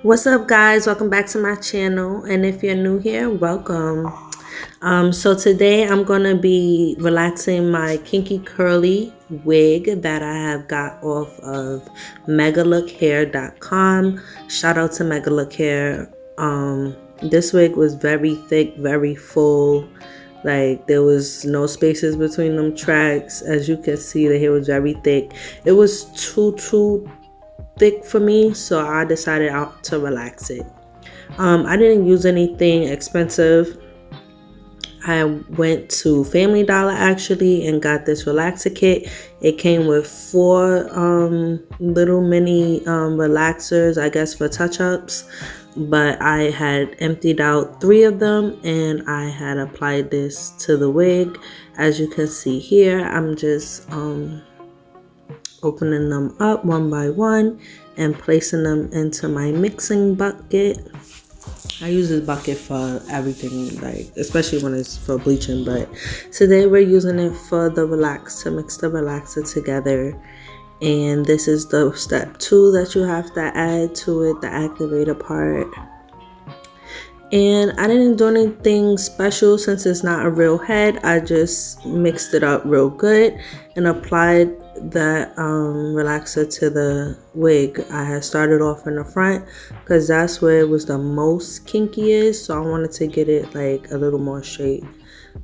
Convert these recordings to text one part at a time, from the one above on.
What's up, guys? Welcome back to my channel, and if you're new here, welcome. So today I'm gonna be relaxing my kinky curly wig that I have got off of megalookhair.com. Shout out to Megalook Hair. This wig was very thick, very full. Like, there was no spaces between them tracks. As you can see, the hair was very thick. It was too thick for me, so I decided to relax it. I didn't use anything expensive. I went to Family Dollar actually and got this relaxer kit. It came with 4 little mini relaxers, I guess, for touch-ups, but I had emptied out 3 of them and I had applied this to the wig. As you can see here, I'm just opening them up one by one and placing them into my mixing bucket. I use this bucket for everything, like especially when it's for bleaching, but today we're using it for the relax, to mix the relaxer together. And this is the step 2 that you have to add to it, the activator part. And I didn't do anything special since it's not a real head. I just mixed it up real good and applied that relaxer to the wig. I had started off in the front because that's where it was the most kinkiest, so I wanted to get it like a little more straight.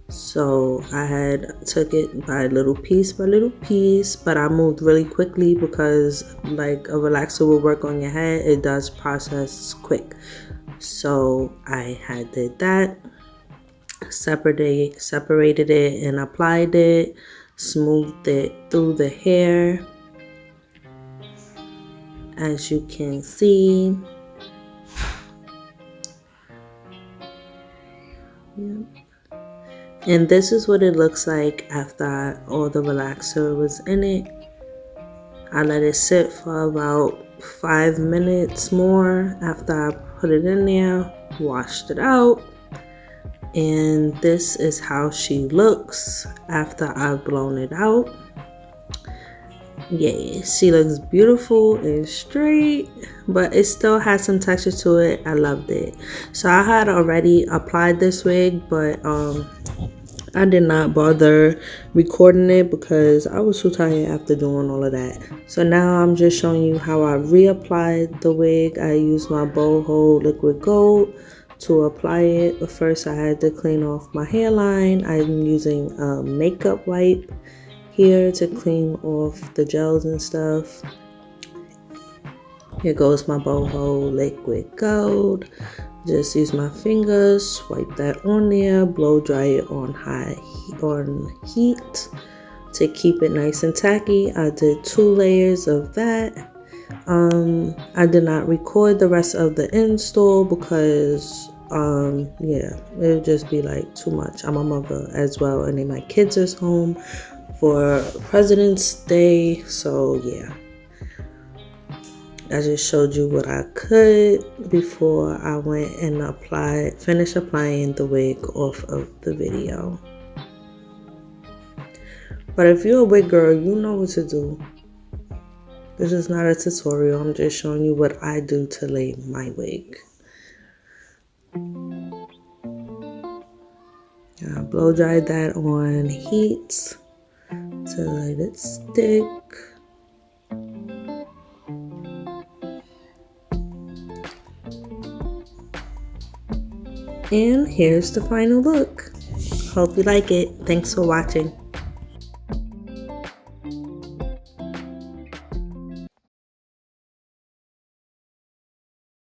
So I had took it by little piece by little piece, but I moved really quickly because like a relaxer will work on your head, it does process quick. So I had did that, separated it and applied it, smoothed it through the hair, as you can see. Yep. And this is what it looks like after all the relaxer was in it. I let it sit for about 5 minutes more after I put it in there, washed it out. And this is how she looks after I've blown it out. Yeah, she looks beautiful and straight, but it still has some texture to it. I loved it. So I had already applied this wig, but I did not bother recording it because I was too tired after doing all of that. So now I'm just showing you how I reapplied the wig. I used my boho liquid gold to apply it, but first I had to clean off my hairline. I'm using a makeup wipe here to clean off the gels and stuff. Here goes my boho liquid gold. Just use my fingers, swipe that on there, blow dry it on heat to keep it nice and tacky. I did 2 layers of that. I did not record the rest of the install because yeah, it would just be like too much. I'm a mother as well, and then my kids is home for President's Day, so yeah. I just showed you what I could before I went and finished applying the wig off of the video. But if you're a wig girl, you know what to do. This is not a tutorial. I'm just showing you what I do to lay my wig. I blow dried that on heat to let it stick. And here's the final look. Hope you like it. Thanks for watching.